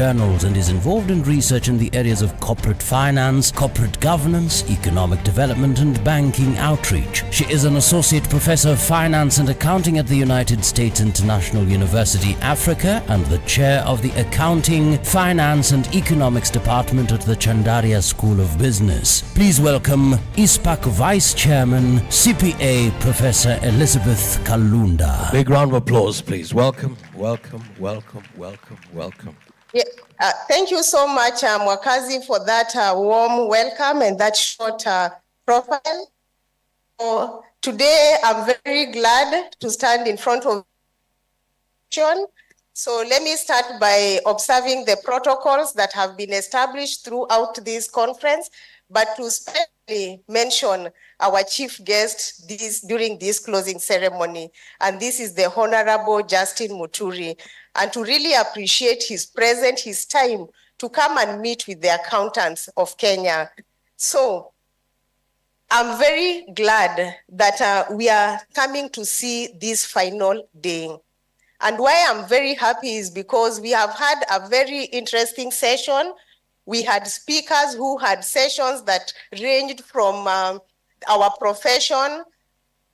journals and is involved in research in the areas of corporate finance, corporate governance, economic development, and banking outreach. She is an associate professor of finance and accounting at the United States International University, Africa, and the chair of the Accounting, Finance, and Economics Department at the Chandaria School of Business. Please welcome Icpak Vice Chairman, CPA Professor Elizabeth Kalunda. Big round of applause, please. Welcome, welcome, welcome, welcome, welcome. Yeah, thank you so much, Mwakazi, for that warm welcome and that short profile. So, today, I'm very glad to stand in front of you. So let me start by observing the protocols that have been established throughout this conference, but to especially mention our chief guest during this closing ceremony. And this is the Honorable Justin Muturi. And to really appreciate his presence, his time to come and meet with the accountants of Kenya. So I'm very glad that we are coming to see this final day. And why I'm very happy is because we have had a very interesting session. We had speakers who had sessions that ranged from our profession,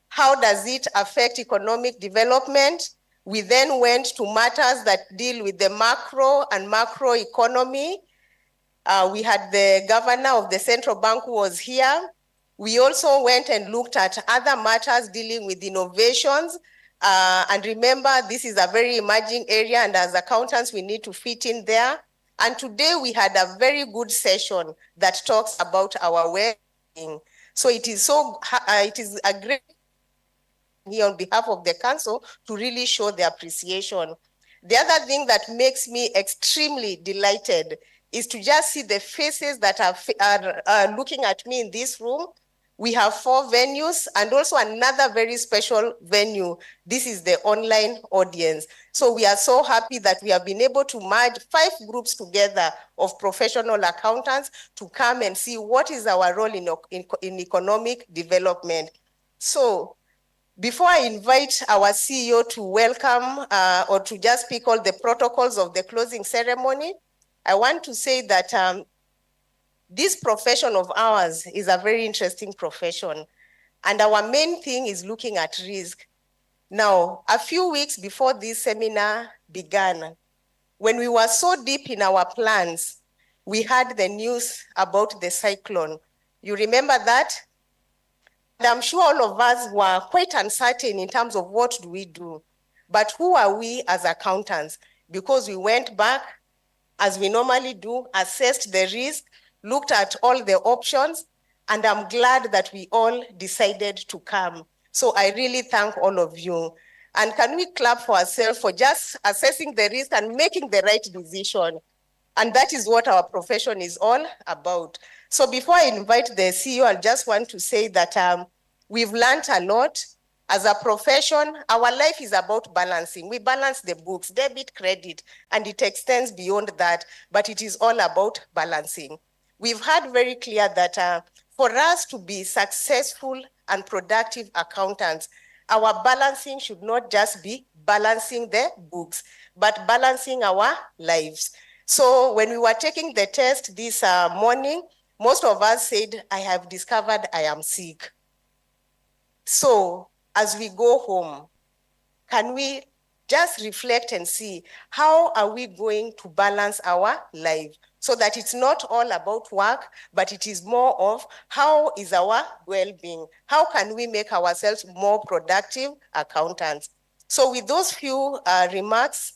how does it affect economic development? We then went to matters that deal with the macro and macro economy. We had the governor of the central bank who was here. We also went and looked at other matters dealing with innovations. And remember, this is a very emerging area, and as accountants, we need to fit in there. And today we had a very good session that talks about our well-being. So it is a great here on behalf of the council to really show the appreciation. The other thing that makes me extremely delighted is to just see the faces that are looking at me in this room. We have 4 venues and also another very special venue. This is the online audience. So we are so happy that we have been able to merge 5 groups together of professional accountants to come and see what is our role in economic development. So before I invite our CEO to welcome or to just speak all the protocols of the closing ceremony, I want to say that this profession of ours is a very interesting profession. And our main thing is looking at risk. Now, a few weeks before this seminar began, when we were so deep in our plans, we had the news about the cyclone. You remember that? And I'm sure all of us were quite uncertain in terms of what do we do. But who are we as accountants? Because we went back, as we normally do, assessed the risk, looked at all the options, and I'm glad that we all decided to come. So I really thank all of you. And can we clap for ourselves for just assessing the risk and making the right decision? And that is what our profession is all about. So before I invite the CEO, I just want to say that we've learned a lot. As a profession, our life is about balancing. We balance the books, debit, credit, and it extends beyond that, but it is all about balancing. We've heard very clear that for us to be successful and productive accountants, our balancing should not just be balancing the books, but balancing our lives. So when we were taking the test this morning, most of us said, I have discovered I am sick. So as we go home, can we just reflect and see how are we going to balance our life so that it's not all about work, but it is more of how is our well-being? How can we make ourselves more productive accountants? So with those few remarks,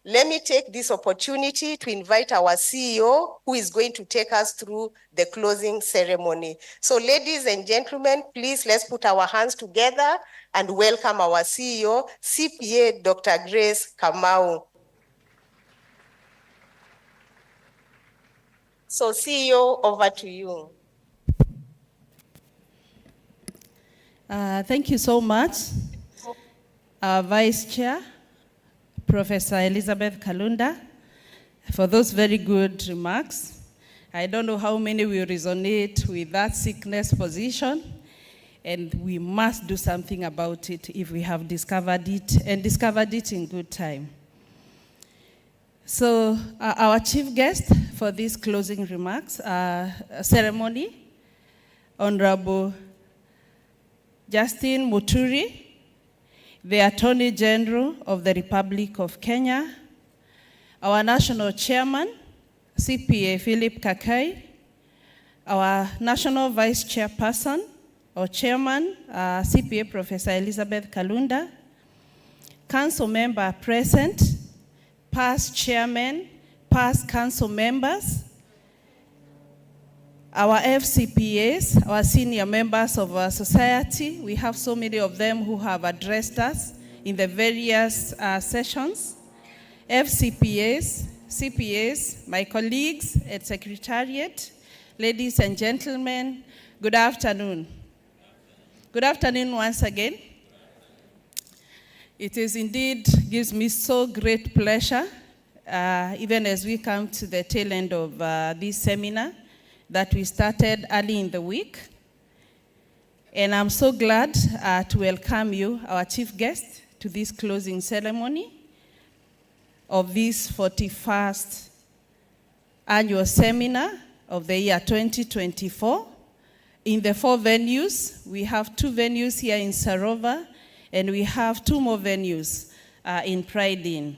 let me take this opportunity to invite our CEO, who is going to take us through the closing ceremony. So ladies and gentlemen, please let's put our hands together and welcome our CEO, CPA Dr. Grace Kamau. So CEO, over to you. Thank you so much, Vice Chair, Professor Elizabeth Kalunda, for those very good remarks. I don't know how many will resonate with that sickness position, and we must do something about it if we have discovered it, and discovered it in good time. So our chief guest for this closing remarks ceremony, Honorable Justin Muturi, the Attorney General of the Republic of Kenya, our National Chairman, CPA Philip Kakai, our National Vice Chairperson or Chairman, CPA Professor Elizabeth Kalunda, Council member present, past chairmen, past council members, our FCPAs, our senior members of our society. We have so many of them who have addressed us in the various sessions. FCPAs, CPAs, my colleagues at Secretariat, ladies and gentlemen, good afternoon. Good afternoon once again. It is indeed gives me so great pleasure, even as we come to the tail end of this seminar that we started early in the week. And I'm so glad to welcome you, our chief guest, to this closing ceremony of this 41st annual seminar of the year 2024. In the 4 venues, we have 2 venues here in Sarova, and we have 2 more venues in Pride Inn.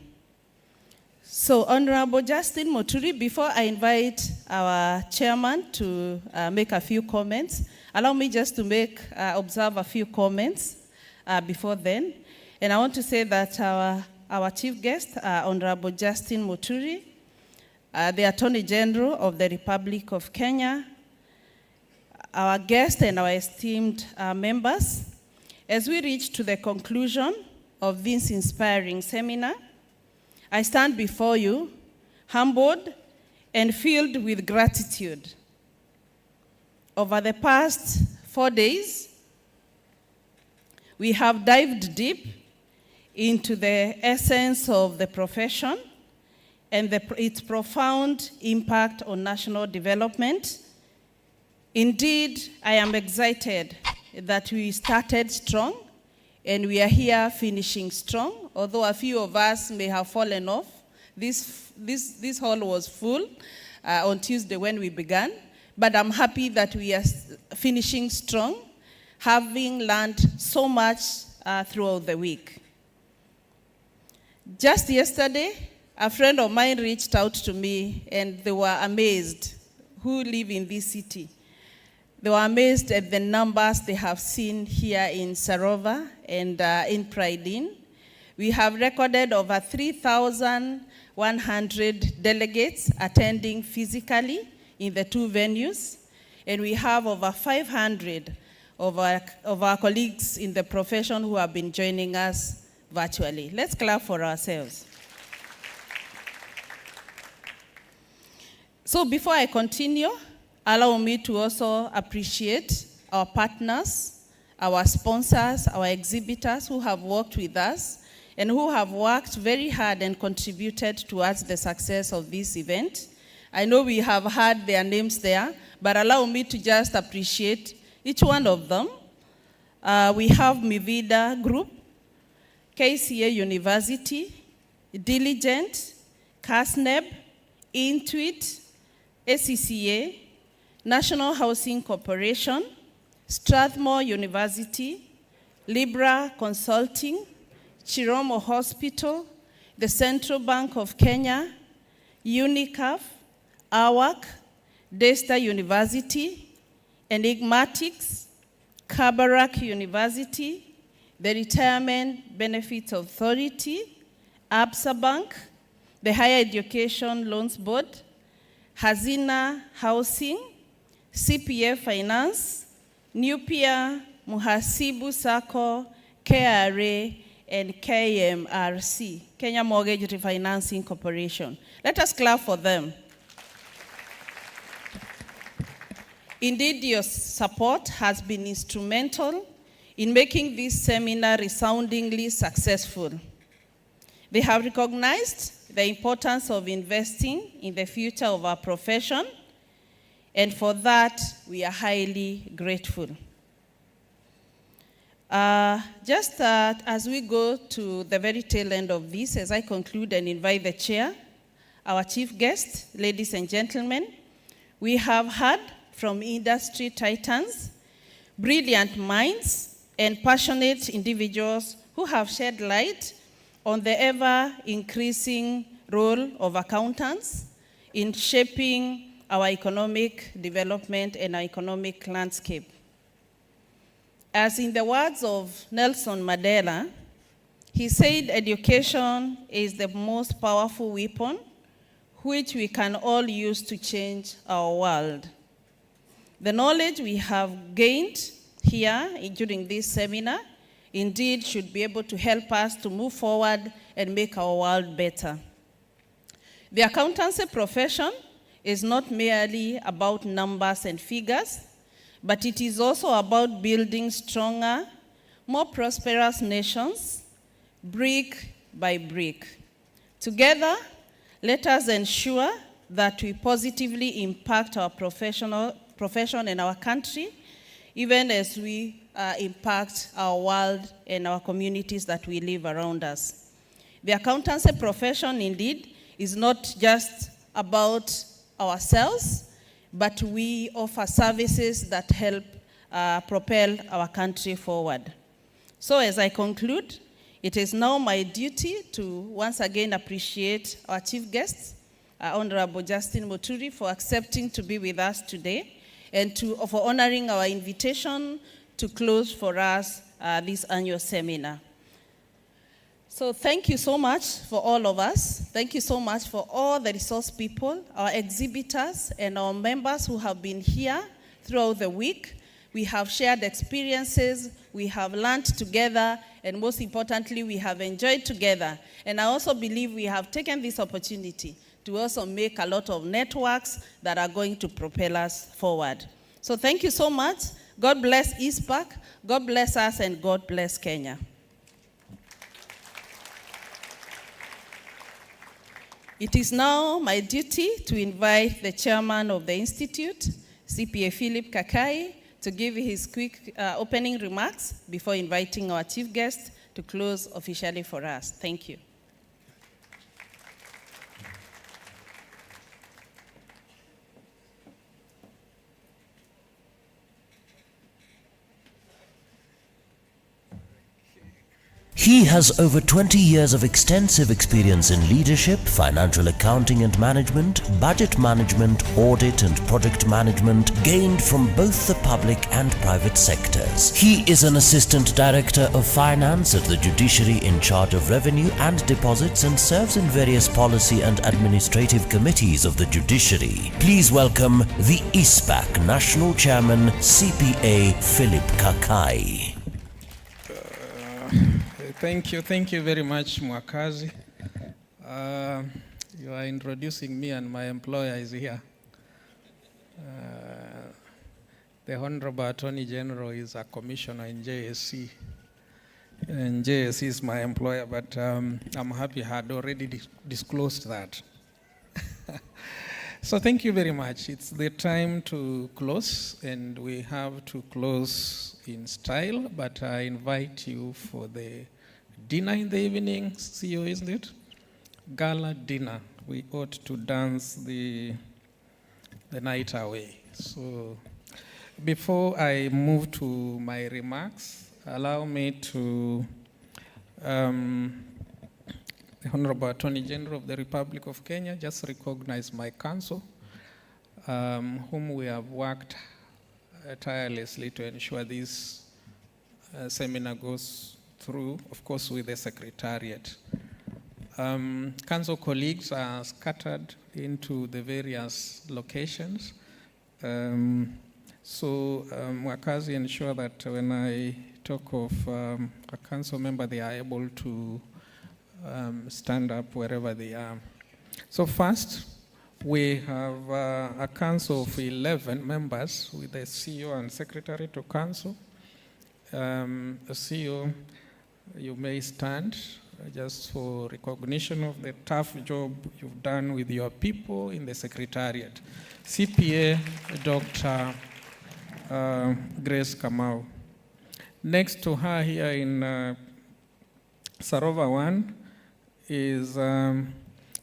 So, Honorable Justin Muturi, before I invite our chairman to make a few comments, allow me just to observe a few comments before then. And I want to say that our chief guest, Honorable Justin Muturi, the Attorney General of the Republic of Kenya, our guest and our esteemed members, as we reach to the conclusion of this inspiring seminar, I stand before you, humbled and filled with gratitude. Over the past 4 days, we have dived deep into the essence of the profession and its profound impact on national development. Indeed, I am excited that we started strong and we are here finishing strong, although a few of us may have fallen off. This hall was full on Tuesday when we began, but I'm happy that we are finishing strong, having learned so much throughout the week. Just yesterday, a friend of mine reached out to me and they were amazed, who live in this city. They were amazed at the numbers they have seen here in Sarova and in Pride Inn. We have recorded over 3,100 delegates attending physically in the 2 venues, and we have over 500 of our colleagues in the profession who have been joining us virtually. Let's clap for ourselves. So before I continue, allow me to also appreciate our partners, our sponsors, our exhibitors who have worked with us and who have worked very hard and contributed towards the success of this event. I know we have heard their names there, but allow me to just appreciate each one of them. We have Mivida Group, KCA University, Diligent, CASNEB, Intuit, SCCA, National Housing Corporation, Strathmore University, Libra Consulting, Chiromo Hospital, the Central Bank of Kenya, UNICAF, AWAC, Daystar University, Enigmatics, Kabarak University, the Retirement Benefits Authority, ABSA Bank, the Higher Education Loans Board, Hazina Housing, CPA Finance, Nupia, Muhasibu Sacco, KRA, and KMRC, Kenya Mortgage Refinancing Corporation. Let us clap for them. Indeed, your support has been instrumental in making this seminar resoundingly successful. They have recognized the importance of investing in the future of our profession, and for that, we are highly grateful. As we go to the very tail end of this, as I conclude and invite the chair, our chief guest, ladies and gentlemen, we have heard from industry titans, brilliant minds, and passionate individuals who have shed light on the ever-increasing role of accountants in shaping our economic development and our economic landscape. As in the words of Nelson Mandela, he said education is the most powerful weapon which we can all use to change our world. The knowledge we have gained here during this seminar indeed should be able to help us to move forward and make our world better. The accountancy profession is not merely about numbers and figures, but it is also about building stronger, more prosperous nations, brick by brick. Together, let us ensure that we positively impact our profession and our country, even as we impact our world and our communities that we live around us. The accountancy profession, indeed, is not just about ourselves, but we offer services that help propel our country forward. So as I conclude, it is now my duty to once again appreciate our chief guest, Honorable Justin Muturi, for accepting to be with us today and for honoring our invitation to close for us this annual seminar. So thank you so much for all of us. Thank you so much for all the resource people, our exhibitors, and our members who have been here throughout the week. We have shared experiences, we have learned together, and most importantly, we have enjoyed together. And I also believe we have taken this opportunity to also make a lot of networks that are going to propel us forward. So thank you so much. God bless Icpak, God bless us, and God bless Kenya. It is now my duty to invite the chairman of the Institute, CPA Philip Kakai, to give his quick opening remarks before inviting our chief guest to close officially for us. Thank you. He has over 20 years of extensive experience in leadership, financial accounting and management, budget management, audit and project management, gained from both the public and private sectors. He is an Assistant Director of Finance at the Judiciary in charge of revenue and deposits and serves in various policy and administrative committees of the Judiciary. Please welcome the Icpak National Chairman, CPA Philip Kakai. Thank you very much, Mwakazi. You are introducing me and my employer is here. The Honorable Attorney General is a commissioner in JSC. And JSC is my employer, but I'm happy I had already disclosed that. So thank you very much. It's the time to close, and we have to close in style, but I invite you for the dinner in the evening, CEO, isn't it? Gala dinner. We ought to dance the night away. So before I move to my remarks, allow me to, the Honorable Attorney General of the Republic of Kenya, just recognize my council, whom we have worked tirelessly to ensure this seminar goes through, of course, with the Secretariat. Council colleagues are scattered into the various locations. So Mwakazi ensure that when I talk of a council member, they are able to stand up wherever they are. So first, we have a council of 11 members with the CEO and Secretary to Council. CEO, you may stand just for recognition of the tough job you've done with your people in the Secretariat. CPA Dr. Grace Kamau. Next to her here in Sarova 1 is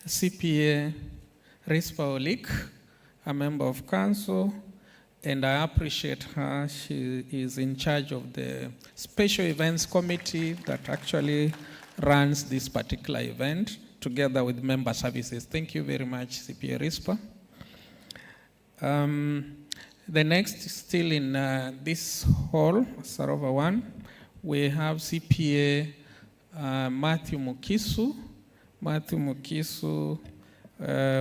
CPA Rispa Olik, a member of council, and I appreciate her. She is in charge of the special events committee that actually runs this particular event together with member services. Thank you very much, CPA Rispa. The next, still in this hall, Sarova 1, we have CPA Matthew Mukisu. Matthew Mukisu,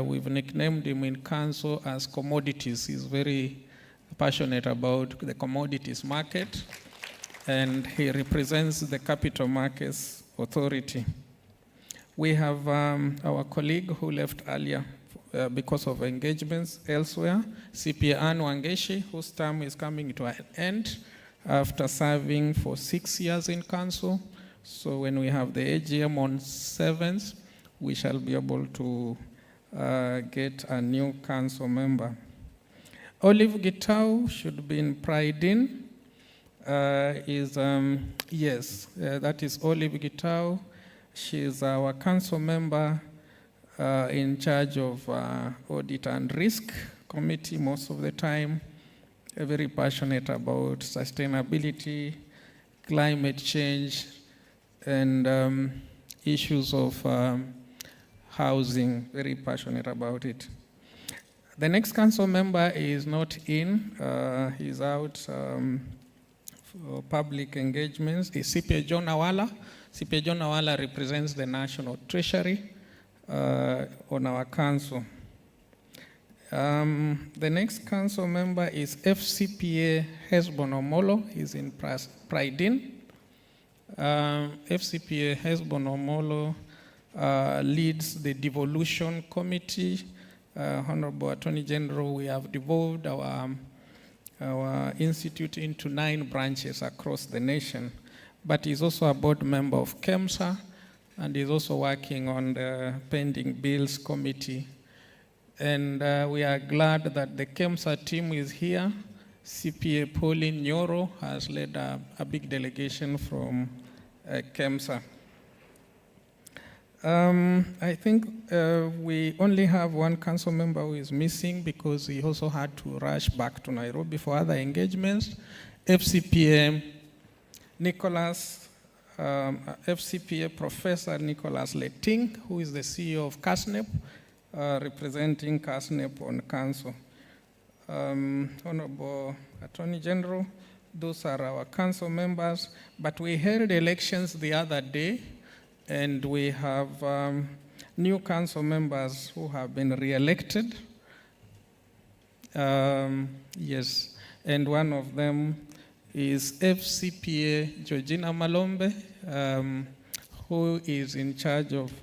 we've nicknamed him in council as commodities. He's very passionate about the commodities market, and he represents the Capital Markets Authority. We have our colleague who left earlier because of engagements elsewhere, CPA Anne Wangeshi, whose term is coming to an end after serving for 6 years in council. So when we have the AGM on 7th, we shall be able to get a new council member. Olive Gitau should be in Pride In. That is Olive Gitau. She is our council member in charge of audit and risk committee most of the time. Very passionate about sustainability, climate change, and issues of housing. Very passionate about it. The next council member is not in. He's out for public engagements. Is CPA John Awala. CPA John Awala represents the National Treasury on our council. The next council member is FCPA Hesbon Omolo. He's in Pride In. FCPA Hesbon Omolo leads the devolution committee. Honorable Attorney General, we have devolved our institute into 9 branches across the nation, but he's also a board member of KEMSA, and he's also working on the pending bills committee. And we are glad that the KEMSA team is here. CPA Pauline Nyoro has led a big delegation from KEMSA. I think we only have one council member who is missing because he also had to rush back to Nairobi for other engagements. FCPA Nicholas, FCPA Professor Nicholas Letting, who is the CEO of CASNEP, representing CASNEP on council. Honorable Attorney General, those are our council members, but we held elections the other day, and we have new council members who have been re-elected. Yes, and one of them is FCPA Georgina Malombe, who is in charge of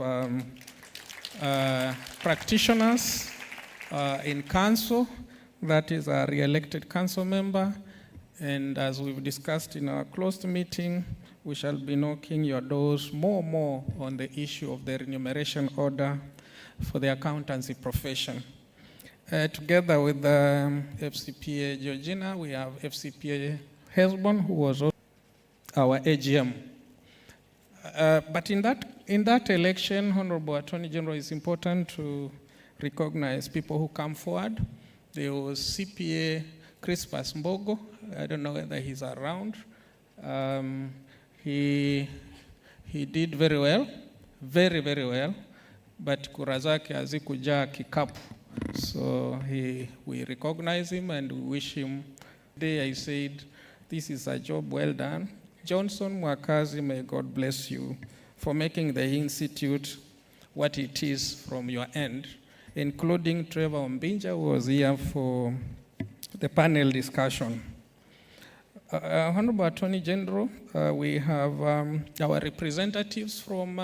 practitioners in council. That is a re-elected council member. And as we've discussed in our closed meeting, we shall be knocking your doors more on the issue of the remuneration order for the accountancy profession. Together with FCPA Georgina, we have FCPA Hesbon, who was our AGM. But in that election, Honorable Attorney General, it's important to recognize people who come forward. There was CPA Crispus Mbogo. I don't know whether he's around. He did very well, very well, but kura zake hazikujaa kikapu. So we recognize him and we wish him. Today I said, this is a job well done. Johnson Mwakazi, may God bless you for making the institute what it is from your end, including Trevor Ombinja, who was here for the panel discussion. Honorable Attorney General, we have our representatives from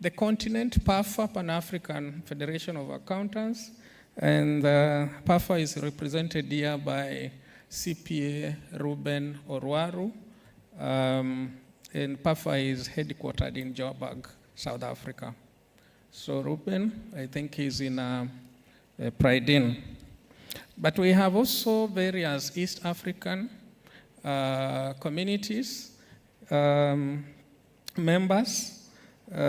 the continent, PAFA, Pan-African Federation of Accountants, and PAFA is represented here by CPA Ruben Orwaru, and PAFA is headquartered in Joburg, South Africa. So Ruben, I think he's in Pride In. But we have also various East African communities, members.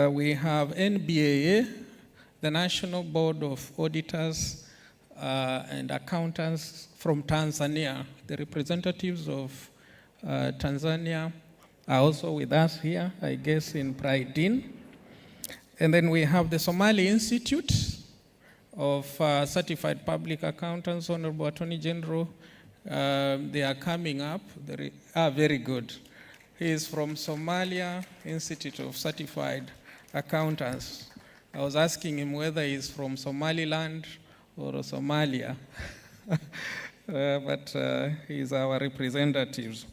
We have NBAA, the National Board of Auditors and Accountants from Tanzania. The representatives of Tanzania are also with us here, I guess in Praidin. And then we have the Somali Institute of Certified Public Accountants, Honorable Attorney General. They are coming up. They are very good. He is from Somalia Institute of Certified Accountants. I was asking him whether he's from Somaliland or Somalia, but he's our representatives.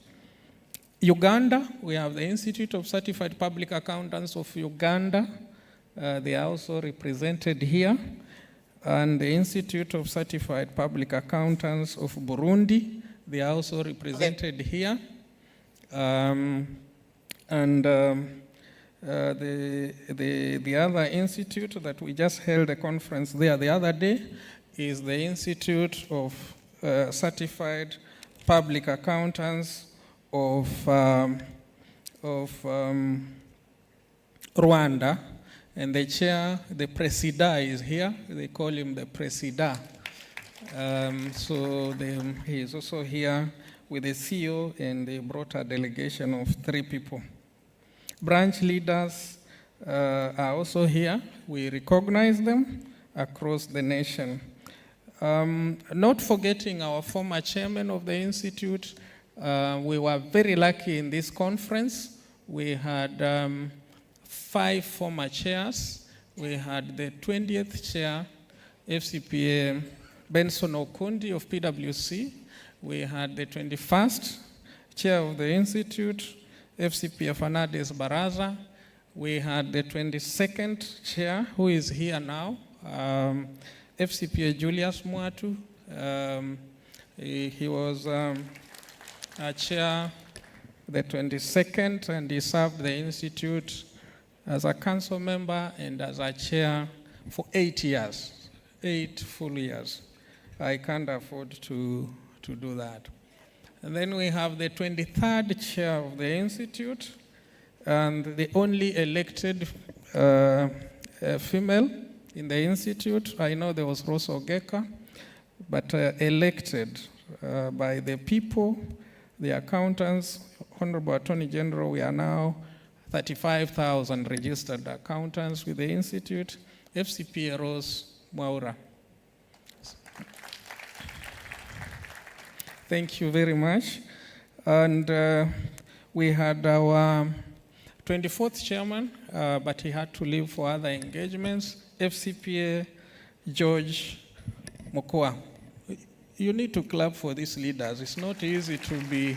Uganda, we have the Institute of Certified Public Accountants of Uganda. They are also represented here. And the Institute of Certified Public Accountants of Burundi, they are also represented here. The other institute that we just held a conference there the other day is the Institute of Certified Public Accountants of Rwanda, and the chair, the Presida, is here. They call him the Presida. He is also here with the CEO, and they brought a delegation of 3 people. Branch leaders are also here. We recognize them across the nation. Not forgetting our former chairman of the Institute. We were very lucky in this conference. We had 5 former chairs. We had the 20th chair, FCPA Benson Okundi of PwC. We had the 21st chair of the Institute, FCPA Fernandez Baraza. We had the 22nd chair, who is here now, FCPA Julius Mwatu. He was a chair the 22nd, and he served the Institute as a council member and as a chair for 8 years, 8 full years. I can't afford to do that. And then we have the 23rd chair of the Institute, and the only elected female in the Institute. I know there was Rosa Ogeka, but elected by the people, the accountants. Honorable Attorney General, we are now 35,000 registered accountants with the Institute. FCPA Rose Mwaura. Thank you very much. And we had our 24th chairman, but he had to leave for other engagements, FCPA George Mokoa. You need to clap for these leaders. It's not easy to be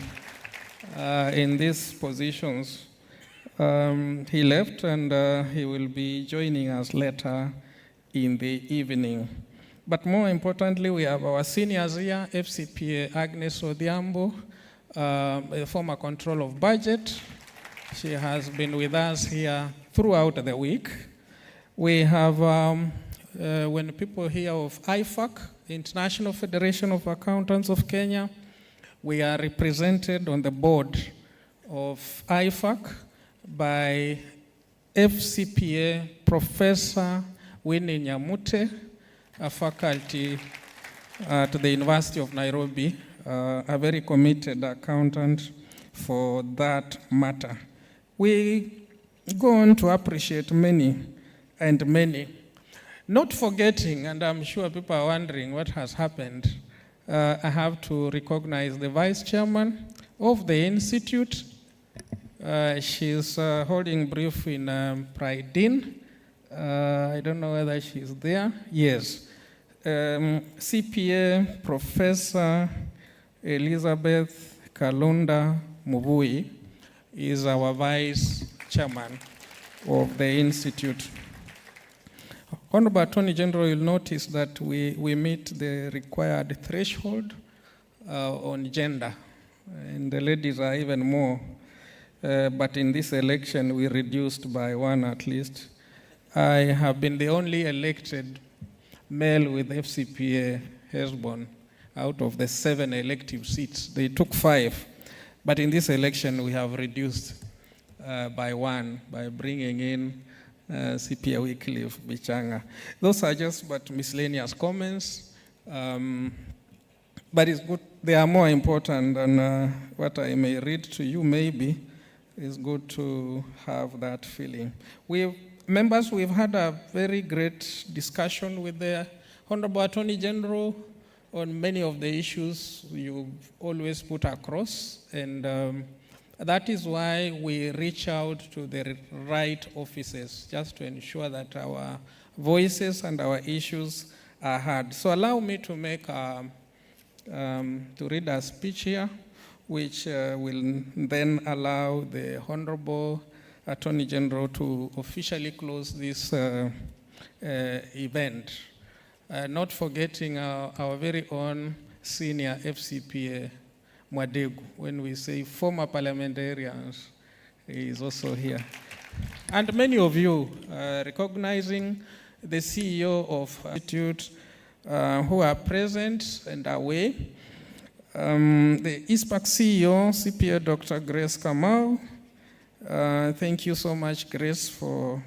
in these positions. He left, and he will be joining us later in the evening. But more importantly, we have our seniors here, FCPA Agnes Odhiambo, a former control of budget. She has been with us here throughout the week. We have, when people hear of Icpak, International Federation of Accountants of Kenya, we are represented on the board of Icpak by FCPA Professor Winnie Nyamute, a faculty at the University of Nairobi, a very committed accountant for that matter. We go on to appreciate many and many. Not forgetting, and I'm sure people are wondering what has happened, I have to recognize the vice chairman of the Institute. She's holding brief in Praidin. I don't know whether she's there. Yes. CPA Professor Elizabeth Kalunda Mubui is our vice chairman of the Institute. Honorable Attorney General, you'll notice that we meet the required threshold on gender, and the ladies are even more. But in this election, we reduced by 1 at least. I have been the only elected male with FCPA Hesbon out of the 7 elective seats. They took 5. But in this election, we have reduced by 1 by bringing in CPA Wycliffe Bichanga. Those are just but miscellaneous comments. But it's good, they are more important than what I may read to you maybe. It's good to have that feeling. Members, we've had a very great discussion with the Honorable Attorney General on many of the issues you've always put across, and that is why we reach out to the right offices, just to ensure that our voices and our issues are heard. So allow me to make to read a speech here, which will then allow the Honorable Attorney General to officially close this event. Not forgetting our very own senior FCPA, Mwadegu, when we say former parliamentarians, he is also here. And many of you recognizing the CEO of Institute who are present and away. The Icpak CEO, CPA Dr. Grace Kamau. Thank you so much, Grace, for